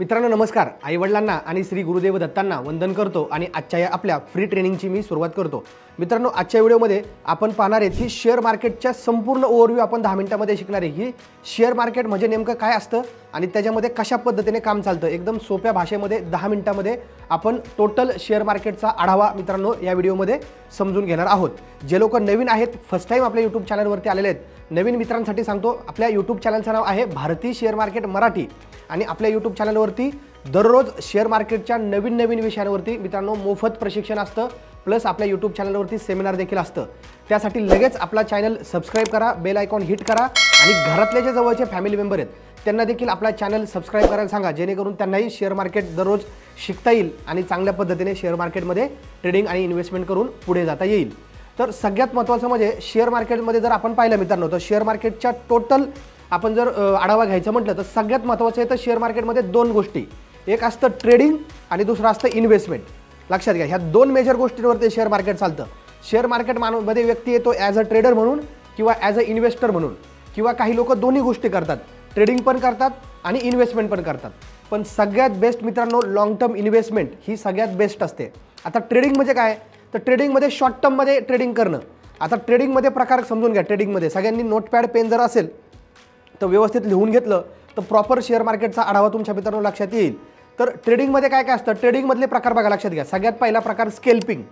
मित्रांनो नमस्कार। आईवडिलांना आणि श्री गुरुदेव दत्तांना वंदन करतो आणि आजच्या आपल्या फ्री ट्रेनिंगची मी सुरुवात करतो। मित्रांनो आजच्या व्हिडिओमध्ये आपण पाहणार आहे की शेअर मार्केटच्या संपूर्ण ओव्हरव्ह्यू आपण 10 मिनिटांमध्ये शिकणार आहे की शेअर मार्केट म्हणजे नेमकं काय असतं आणि त्याच्यामध्ये कशा पद्धतीने काम चालतं। एकदम सोप्या भाषेमध्ये 10 मिनिटांमध्ये आपण टोटल शेअर मार्केटचा आढावा मित्रांनो या व्हिडिओमध्ये समजून घेणार आहोत। जे लोक नवीन आहेत, फर्स्ट टाइम आपल्या YouTube चॅनलवरती आलेले आहेत, नवीन मित्रांसाठी सांगतो आपल्या YouTube चॅनलचं नाव आहे भारती शेअर मार्केट मराठी आणि आपल्या YouTube चॅनलवरती दररोज शेअर मार्केटच्या नवीन विषयांवरती मित्रांनो मोफत प्रशिक्षण असतं, प्लस आपल्या YouTube चॅनलवरती सेमिनार देखील असतं। त्यासाठी लगेच आपला चॅनल सबस्क्राइब करा, बेल आयकॉन हिट करा आणि घरातले जे जवळचे फॅमिली मेंबर आहेत त्यांना देखील आपला चॅनल सबस्क्राइब करायला सांगा, जेणेकरून त्यांनाही शेअर मार्केट दररोज शिकता येईल आणि चांगल्या पद्धतीने शेअर मार्केटमध्ये ट्रेडिंग आणि इन्व्हेस्टमेंट करून पुढे जाता येईल। तर सगळ्यात महत्त्वाचं म्हणजे शेअर मार्केटमध्ये जर आपण पाहिलं मित्रांनो तर शेअर मार्केटच्या टोटल आपण जर आढावा घ्यायचं म्हटलं तर सगळ्यात महत्त्वाचं आहे तर शेअर मार्केटमध्ये दोन गोष्टी, एक असतं ट्रेडिंग आणि दुसरं असतं इन्व्हेस्टमेंट। लक्षात घ्या, ह्या दोन मेजर गोष्टींवरती शेअर मार्केट चालतं। शेअर मार्केट मध्ये व्यक्ती येतो ॲज अ ट्रेडर म्हणून किंवा ॲज अ इन्व्हेस्टर म्हणून, किंवा काही लोक दोन्ही गोष्टी करतात, ट्रेडिंग पण करतात आणि इन्व्हेस्टमेंट पण करतात। पण सगळ्यात बेस्ट मित्रांनो लॉंग टर्म इन्व्हेस्टमेंट ही सगळ्यात बेस्ट असते। आता ट्रेडिंग म्हणजे काय तर ट्रेडिंगमध्ये शॉर्ट टर्ममध्ये ट्रेडिंग करणं। आता ट्रेडिंगमध्ये प्रकार समजून घ्या। ट्रेडिंगमध्ये सगळ्यांनी नोटपॅड पेन जर असेल तर व्यवस्थित लिहून घेतलं तर प्रॉपर शेअर मार्केटचा आढावा तुमच्या मित्रांनो लक्षात येईल। तर ट्रेडिंगमध्ये काय काय असतं, ट्रेडिंगमधले प्रकार बघा, लक्षात घ्या। सगळ्यात पहिला प्रकार स्केल्पिंग।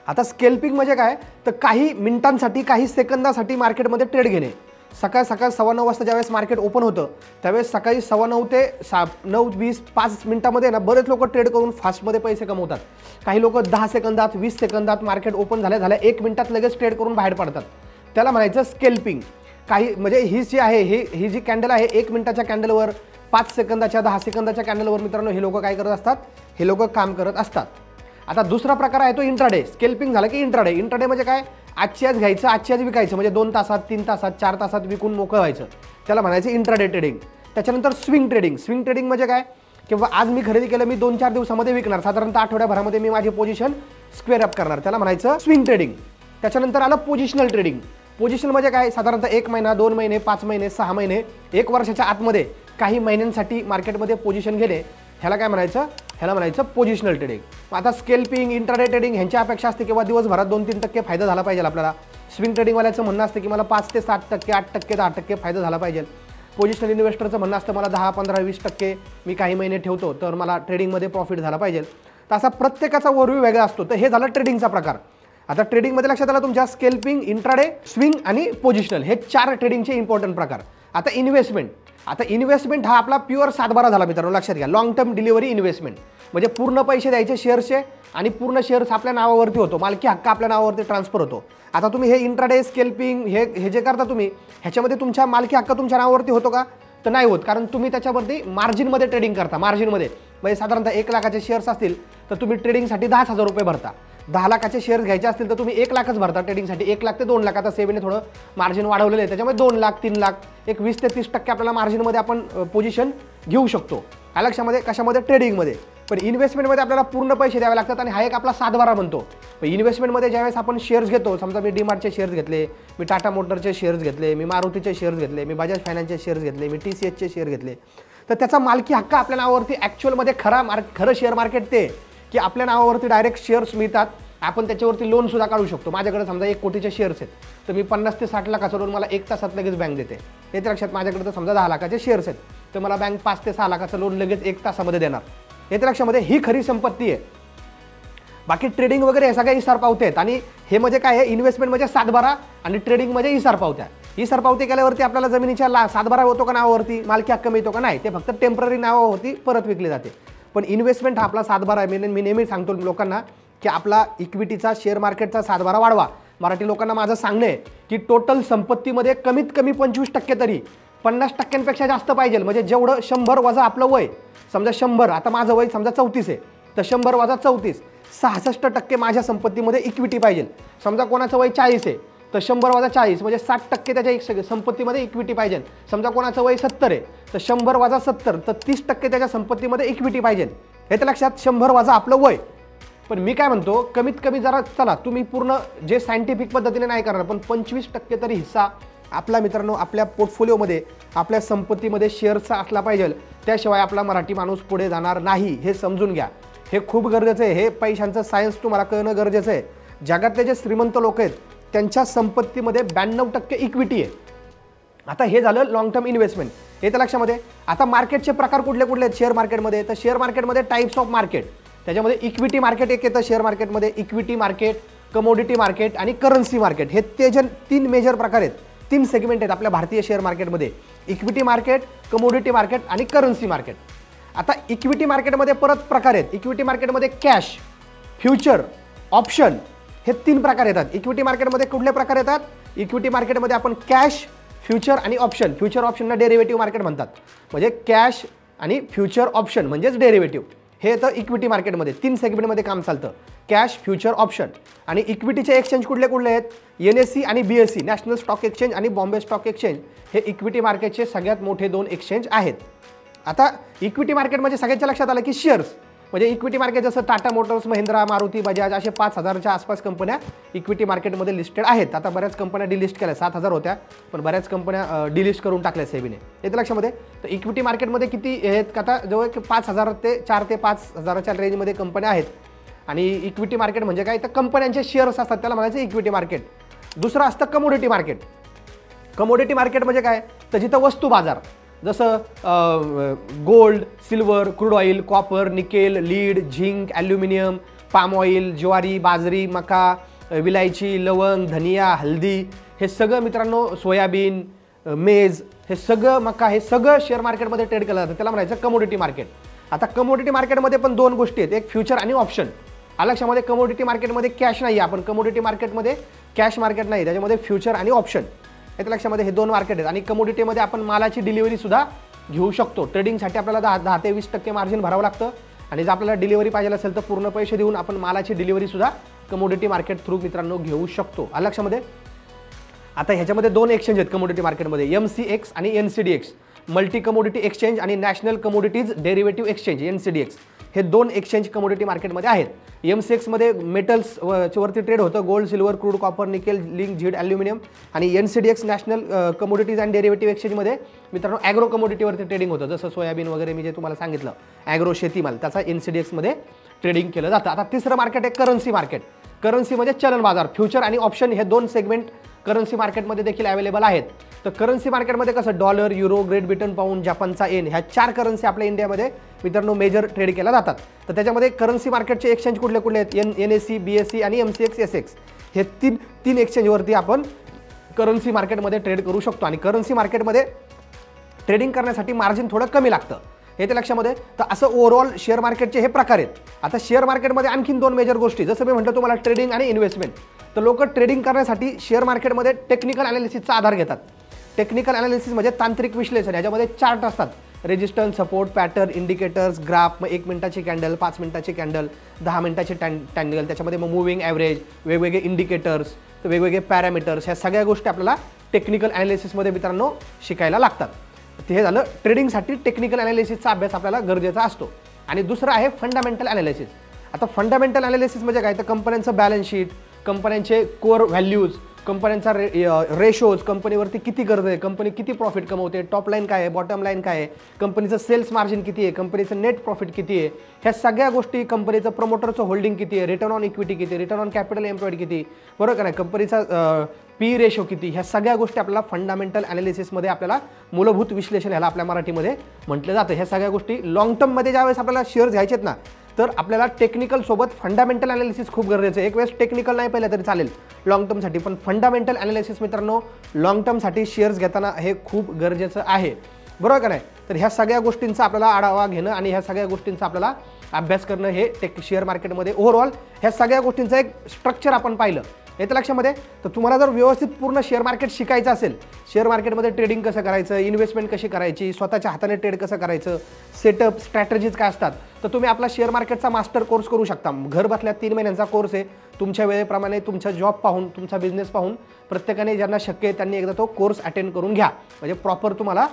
आता स्केल्पिंग म्हणजे काय तर काही मिनिटांसाठी काही सेकंदासाठी मार्केटमध्ये ट्रेड घेणे। सकाळ 9:15 वाजता ज्यावेळेस मार्केट ओपन होतं त्यावेळेस सकाळी 9:15 ते 9:20 5 मिनिटांमध्ये ना बरेच लोक ट्रेड करून फास्टमध्ये पैसे कमवतात। काही लोक 10 सेकंदात 20 सेकंदात मार्केट ओपन झाल्या 1 मिनिटात लगेच ट्रेड करून बाहेर पडतात, त्याला म्हणायचं स्केल्पिंग। काही म्हणजे ही जी आहे ही जी कॅन्डल आहे 1 मिनिटाच्या कॅन्डलवर 5 सेकंदाच्या 10 सेकंदाच्या कॅन्डलवर मित्रांनो हे लोक काय करत असतात, हे लोक काम करत असतात। आता दुसरा प्रकार आहे तो इंट्राडे। स्केल्पिंग झालं की इंट्राडे। इंट्राडे म्हणजे काय, आजची आज घ्यायचं आजची आज विकायचं, म्हणजे 2 तासात 3 तासात 4 तासात विकून मोकळं व्हायचं, त्याला म्हणायचं इंट्राडे ट्रेडिंग। त्याच्यानंतर स्विंग ट्रेडिंग। स्विंग ट्रेडिंग म्हणजे काय, किंवा आज मी खरेदी केलं, मी 2-4 दिवसामध्ये विकणार, साधारणतः आठवड्याभरामध्ये मी माझी पोझिशन स्क्वेअर अप करणार, त्याला म्हणायचं स्विंग ट्रेडिंग। त्याच्यानंतर आलं पोझिशनल ट्रेडिंग। पोझिशन म्हणजे काय, साधारणतः 1 महिना 2 महिने 5 महिने 6 महिने 1 वर्षाच्या आतमध्ये काही महिन्यांसाठी मार्केटमध्ये पोझिशन घेणे, ह्याला काय म्हणायचं, ह्याला म्हणायचं पोझिशनल ट्रेडिंग। आता स्केल्पिंग इंट्राडे ट्रेडिंग ह्यांच्या अपेक्षा असते किंवा दिवसभरात 2-3% फायदा झाला पाहिजे आपल्याला। स्विंग ट्रेडिंगवाल्याचं म्हणणं असतं की मला 5 ते 7%, 8%, 10% फायदा झाला पाहिजे। पोझिशनल इन्व्हेस्टरचं म्हणणं असतं मला 10, 15, 20% मी काही महिने ठेवतो तर मला ट्रेडिंगमध्ये प्रॉफिट झाला पाहिजे। तर असा प्रत्येकाचा ओव्हरव्ह्यू वेगळा असतो। तर हे झालं ट्रेडिंगचा प्रकार। आता ट्रेडिंगमध्ये लक्षात आलं तुमच्या स्केल्पिंग, इंट्राडे, स्विंग आणि पोझिशनल हे 4 ट्रेडिंगचे इम्पॉर्टंट प्रकार। आता इन्व्हेस्टमेंट। आता इन्व्हेस्टमेंट हा आपला प्युअर 7/12 झाला मित्रांनो, लक्षात घ्या। लॉंग टर्म डिलिव्हरी इन्व्हेस्टमेंट म्हणजे पूर्ण पैसे द्यायचे शेअर्सचे आणि पूर्ण शेअर्स आपल्या नावावरती होतो, मालकी हक्क आपल्या नावावरती ट्रान्सफर होतो। आता तुम्ही हे इंट्राडे स्केल्पिंग हे जे करता तुम्ही ह्याच्यामध्ये तुमच्या मालकी हक्क तुमच्या नावावरती होतो का, तर नाही होत, कारण तुम्ही त्याच्यावरती मार्जिनमध्ये ट्रेडिंग करता। मार्जिनमध्ये म्हणजे साधारणतः 1 लाखाचे शेअर्स असतील तर तुम्ही ट्रेडिंगसाठी 10,000 रुपये भरता। 10 लाखाचे शेअर्स घ्यायचे असतील तर तुम्ही 1 लाखच भरता ट्रेडिंगसाठी, 1 लाख ते 2 लाख। आता सेवेने थोडं मार्जिन वाढवलेलं आहे, त्याच्यामुळे 2 लाख 3 लाख एक 20 ते 30% आपल्याला मार्जिनमध्ये आपण पोझिशन घेऊ शकतो। लक्षामध्ये कशामध्ये, ट्रेडिंगमध्ये। पण इन्व्हेस्टमेंटमध्ये आपल्याला पूर्ण पैसे द्यावे लागतात आणि हा एक आपला 7/12 म्हणतो। इन्व्हेस्टमेंटमध्ये ज्यावेळेस आपण शेअर्स घेतो, समजा मी डीमार्टचे शेअर्स घेतले, मी टाटा मोटरचे शेअर्स घेतले, मी मारुतीचे शेअर्स घेतले, मी बजाज फायनान्सचे शेअर्स घेतले, मी TCSचे शेअर घेतले, तर त्याचा मालकी हक्क आपल्या नावावरती ॲक्च्युअलमध्ये खरं शेअर मार्केट ते की आपल्या नावावरती डायरेक्ट शेअर्स मिळतात, आपण त्याच्यावरती लोन सुद्धा काढू शकतो। माझ्याकडे समजा 1 कोटीचे शेअर्स आहेत तर मी 50 ते 60 लाखाचं लोन मला 1 तासात लगेच बँक देते। हे तर लक्षात, माझ्याकडे तर समजा 10 लाखाचे शेअर्स आहेत तर मला बँक 5 ते 6 लाखाचं लोन लगेच 1 तासामध्ये देणार। हे तर लक्षामध्ये ही खरी संपत्ती आहे। बाकी ट्रेडिंग वगैरे हे सगळ्या इसार पावते आहेत आणि हे म्हणजे काय आहे, इन्व्हेस्टमेंट म्हणजे 7/12 आणि ट्रेडिंग म्हणजे इसार पावत्या। इसार पावते केल्यावरती आपल्याला जमिनीच्या 7/12 होतो का नावावरती, मालकी हक्क मिळतो का, नाही, ते फक्त टेम्पररी नावावरती परत विकली जाते। पण इन्व्हेस्टमेंट हा आपला 7/12 आहे। मी नेहमी सांगतो लोकांना की आपला इक्विटीचा शेअर मार्केटचा 7/12 वाढवा। मराठी लोकांना माझं सांगणं आहे की टोटल संपत्तीमध्ये कमीत कमी 25% तरी 50%पेक्षा जास्त पाहिजे। म्हणजे जेवढं 100 वजा आपलं वय, समजा 100, आता माझं वय समजा 34 आहे तर 100 वजा 34 66% माझ्या संपत्तीमध्ये इक्विटी पाहिजे। समजा कोणाचं वय 40 आहे तर 100 वजा 40 म्हणजे 60% त्याच्या संपत्तीमध्ये इक्विटी पाहिजे। समजा कोणाचं वय 70 आहे तर 100 वजा 70 तर 30% त्याच्या संपत्तीमध्ये इक्विटी पाहिजे। हे तर लक्षात, 100 वजा आपलं वय। पण मी काय म्हणतो, कमीत कमी जरा चला तुम्ही पूर्ण जे सायंटिफिक पद्धतीने नाही करणार पण 25% तरी हिस्सा आपल्या मित्रांनो आपल्या पोर्टफोलिओमध्ये आपल्या संपत्तीमध्ये शेअर्सचा असला पाहिजे, त्याशिवाय आपला मराठी माणूस पुढे जाणार नाही, हे समजून घ्या. हे खूप गरजेचं आहे. हे पैशांचं सायन्स तुम्हाला कळणं गरजेचं आहे. जगातले जे श्रीमंत लोक आहेत त्यांच्या संपत्तीमध्ये 92% इक्विटी आहे. आता हे झालं लॉंग टर्म इन्व्हेस्टमेंट, येतं लक्षामध्ये. आता मार्केटचे प्रकार कुठले कुठले आहेत शेअर मार्केटमध्ये? तर शेअर मार्केटमध्ये टाईप्स ऑफ मार्केट, त्याच्यामध्ये इक्विटी मार्केट एक येतं शेअर मार्केटमध्ये. इक्विटी मार्केट, कमोडिटी मार्केट आणि करन्सी मार्केट, हे ते जे 3 मेजर प्रकार आहेत, 3 सेगमेंट आहेत आपल्या भारतीय शेअर मार्केटमध्ये. इक्विटी मार्केट, कमोडिटी मार्केट आणि करन्सी मार्केट. आता इक्विटी मार्केटमध्ये परत प्रकार आहेत. इक्विटी मार्केटमध्ये कॅश, फ्युचर, ऑप्शन हे 3 प्रकार येतात. इक्विटी मार्केटमध्ये कुठले प्रकार येतात? इक्विटी मार्केटमध्ये आपण कॅश, फ्युचर आणि ऑप्शन, फ्युचर ऑप्शनला डेरिव्हेटिव्ह मार्केट म्हणतात. म्हणजे कॅश आणि फ्युचर ऑप्शन म्हणजेच डेरिव्हेटिव्ह, हे तर इक्विटी मार्केटमध्ये 3 सेगमेंटमध्ये काम चालतं. Cash, future, option. आणि इक्विटीचे एक्सचेंज कुठले कुठले आहेत? NSE आणि BSE, नॅशनल स्टॉक एक्सचेंज आणि बॉम्बे स्टॉक एक्सचेंज, हे इक्विटी मार्केटचे सगळ्यात मोठे 2 एक्सचेंज आहेत. आता इक्विटी मार्केट म्हणजे सगळ्याच्या लक्षात आलं की शेअर्स, म्हणजे इक्विटी मार्केट जसं टाटा मोटर्स, महिंद्रा, मारुती, बजाज असे 5000च्या आसपास कंपन्या इक्विटी मार्केटमध्ये लिस्टेड आहेत. आता बऱ्याच कंपन्या डिलिस्ट केल्या, 7000 होत्या पण बऱ्याच कंपन्या डिलिस्ट करून टाकल्या सेबीने, येतं लक्षामध्ये. तर इक्विटी मार्केटमध्ये किती आहेत? आता जवळ 5000 ते 4 ते 5000च्या रेंजमध्ये कंपन्या आहेत. आणि इक्विटी मार्केट म्हणजे काय? तर कंपन्यांचे शेअर्स असतात, त्याला म्हणायचं इक्विटी मार्केट. दुसरं असतं कमोडिटी मार्केट. कमोडिटी मार्केट म्हणजे काय? तर जिथं वस्तू बाजार, जसं gold, silver, crude oil, copper, nickel, lead, zinc, aluminium, palm oil, ज्वारी, बाजरी, मका, विलायची, लवंग, धनिया, हल्दी, हे सगळं मित्रांनो, सोयाबीन, मेज, हे सगळं, मका, हे सगळं शेअर मार्केटमध्ये ट्रेड केलं जातं, त्याला म्हणायचं कमोडिटी मार्केट. आता कमोडिटी मार्केटमध्ये पण 2 गोष्टी आहेत, एक फ्युचर आणि ऑप्शन. लक्षामध्ये कमोडिटी मार्केटमध्ये कॅश नाही, आपण कमोडिटी मार्केटमध्ये कॅश मार्केट नाही, त्याच्यामध्ये फ्युचर आणि ऑप्शन, येतं लक्षामध्ये. हे 2 मार्केट आहेत. आणि कमोडिटीमध्ये आपण मालाची डिलिव्हरी सुद्धा घेऊ शकतो. ट्रेडिंगसाठी आपल्याला 10 ते 20% मार्जिन भरावं लागतं. आणि जर आपल्याला डिलिव्हरी पाहिजे असेल तर पूर्ण पैसे देऊन आपण मालाची डिलिव्हरी सुद्धा कमोडिटी मार्केट थ्रू मित्रांनो घेऊ शकतो, लक्षामध्ये. आता ह्याच्यामध्ये 2 एक्सचेंज आहेत कमोडिटी मार्केटमध्ये, MCX आणि NCDX, मल्टी कमोडिटी एक्सचेंज आणि national commodities derivative exchange, NCDX, हे 2 एक्सचेंज कमोडिटी मार्केटमध्ये आहेत. MCX मध्ये मेटल्स वरती ट्रेड होतं, gold, silver, crude, copper, nickel, zinc, झीड, ॲल्युमिनियम. आणि NCDX national commodities and derivative एक्सचेंजमध्ये मित्रांनो ॲग्रो कमोडिटीवरती ट्रेडिंग होतं, जसं सोयाबीन वगैरे मी जे तुम्हाला सांगितलं, ॲग्रो शेतीमाल, त्याचा NCDX मध्ये ट्रेडिंग केलं जातं. आता तिसरं मार्केट आहे करन्सी मार्केट. करन्सी म्हणजे चलन बाजार. फ्युचर आणि ऑप्शन हे 2 सेगमेंट करन्सी मार्केटमध्ये देखील अवेलेबल आहेत. तर करन्सी मार्केटमध्ये कसं dollar, euro, Great Britain pound, जपानचा येन, ह्या 4 करन्सी आपल्या इंडियामध्ये मित्रांनो मेजर ट्रेड केल्या जातात. तर त्याच्यामध्ये करन्सी मार्केटचे एक्सचेंज कुठले कुठले आहेत? NSE, BSE आणि MCX, SX, हे 3 एक्सचेंजवरती आपण करन्सी मार्केटमध्ये ट्रेड करू शकतो. आणि करन्सी मार्केटमध्ये ट्रेडिंग करण्यासाठी मार्जिन थोडं कमी लागतं, हे ते लक्षामध्ये. तर असं ओव्हरऑल शेअर मार्केटचे हे प्रकार आहेत. आता शेअर मार्केटमध्ये आणखीन 2 मेजर गोष्टी, जसं मी म्हटलं तुम्हाला ट्रेडिंग आणि इन्व्हेस्टमेंट. तर लोक ट्रेडिंग करण्यासाठी शेअर मार्केटमध्ये टेक्निकल ॲनालिसिसचा आधार घेतात. टेक्निकल ॲनालिसिस म्हणजे तांत्रिक विश्लेषण, याच्यामध्ये चार्ट असतात, resistance, support, pattern, indicators, graph, मग 1 मिनिटाची कॅन्डल, 5 मिनिटाची कॅन्डल, 10 मिनिटाची कॅन्डल, त्याच्यामध्ये मग मूव्हिंग ॲव्हरेज, वेगवेगळे इंडिकेटर्स, वेगवेगळे पॅरामीटर्स, ह्या सगळ्या गोष्टी आपल्याला टेक्निकल ॲनालिसिसमध्ये मित्रांनो शिकायला लागतात. हे झालं ट्रेडिंगसाठी टेक्निकल ॲनालिसिसचा अभ्यास आपल्याला गरजेचा असतो. आणि दुसरं आहे फंडामेंटल ॲनालिसिस. आता फंडामेंटल ॲनालिसिस म्हणजे काय? तर कंपन्यांचं बॅलन्स शीट, कंपन्यांचे कोअर व्हॅल्यूज, कंपन्यांचा रेशोज, कंपनीवरती किती कर्ज आहे, कंपनी किती प्रॉफिट कमवते, टॉप लाईन काय आहे, बॉटम लाईन काय आहे, कंपनीचं सेल्स मार्जिन किती आहे, कंपनीचं नेट प्रॉफिट किती आहे, ह्या सगळ्या गोष्टी, कंपनीचं प्रमोटरचं होल्डिंग किती आहे, रिटर्न ऑन इक्विटी किती, रिटर्न ऑन कॅपिटल एम्प्लॉईड किती, बरोबर का नाही, कंपनीचा पी रेशो किती, ह्या सगळ्या गोष्टी आपल्याला फंडामेंटल ॲनालिसिसमध्ये आपल्याला मूलभूत विश्लेषण ह्याला आपल्या मराठीमध्ये म्हटलं जातं. ह्या सगळ्या गोष्टी लॉंग टर्ममध्ये ज्यावेळेस आपल्याला शेअर्स घ्यायचे आहेत ना, तर आपल्याला टेक्निकल सोबत फंडामेंटल ॲनालिसिस खूप गरजेचं आहे. एक वेळेस टेक्निकल नाही पाहिलं तरी चालेल लॉंग टर्मसाठी, पण फंडामेंटल ॲनालिसिस मित्रांनो लॉंग टर्मसाठी शेअर्स घेताना हे खूप गरजेचं आहे, बरोबर का नाही. तर ह्या सगळ्या गोष्टींचा आपल्याला आढावा घेणं आणि ह्या सगळ्या गोष्टींचा आपल्याला अभ्यास करणं हे शेअर मार्केटमध्ये ओव्हरऑल ह्या सगळ्या गोष्टींचं एक स्ट्रक्चर आपण पाहिलं, येतं लक्षामध्ये. तर तुम्हाला जर व्यवस्थित पूर्ण शेअर मार्केट शिकायचं असेल, शेअर मार्केटमध्ये ट्रेडिंग कसं करायचं, इन्व्हेस्टमेंट कशी करायची, स्वतःच्या हाताने ट्रेड कसं करायचं, सेटअप स्ट्रॅटेजीज काय असतात, तर तुम्ही आपला शेअर मार्केटचा मास्टर कोर्स करू शकता. घर बसल्या 3 महिन्यांचा कोर्स आहे. तुमच्या वेळेप्रमाणे तुमचा जॉब पाहून, तुमचा बिझनेस पाहून प्रत्येकाने ज्यांना शक्य आहे त्यांनी एकदा तो कोर्स अटेंड करून घ्या, म्हणजे प्रॉपर तुम्हाला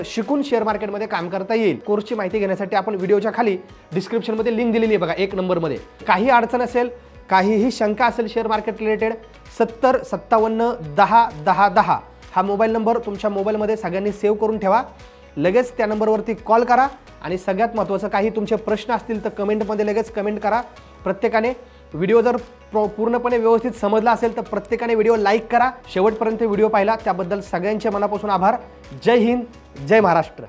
शिकून शेअर मार्केटमध्ये काम करता येईल. कोर्सची माहिती घेण्यासाठी आपण व्हिडिओच्या खाली डिस्क्रिप्शनमध्ये लिंक दिलेली आहे बघा, 1 नंबरमध्ये. काही अडचण असेल, काहीही शंका असेल शेअर मार्केट रिलेटेड, 70 57 10 10 10 हा मोबाईल नंबर तुमच्या मोबाईलमध्ये सगळ्यांनी सेव्ह करून ठेवा. लगेच त्या नंबरवरती कॉल करा आणि सगळ्यात महत्त्वाचं काही तुमचे प्रश्न असतील तर कमेंटमध्ये लगेच कमेंट करा. प्रत्येकाने व्हिडिओ जर पूर्णपणे व्यवस्थित समजला असेल तर प्रत्येकाने व्हिडिओ लाईक करा. शेवटपर्यंत व्हिडिओ पाहिला त्याबद्दल सगळ्यांचे मनापासून आभार. जय हिंद, जय महाराष्ट्र.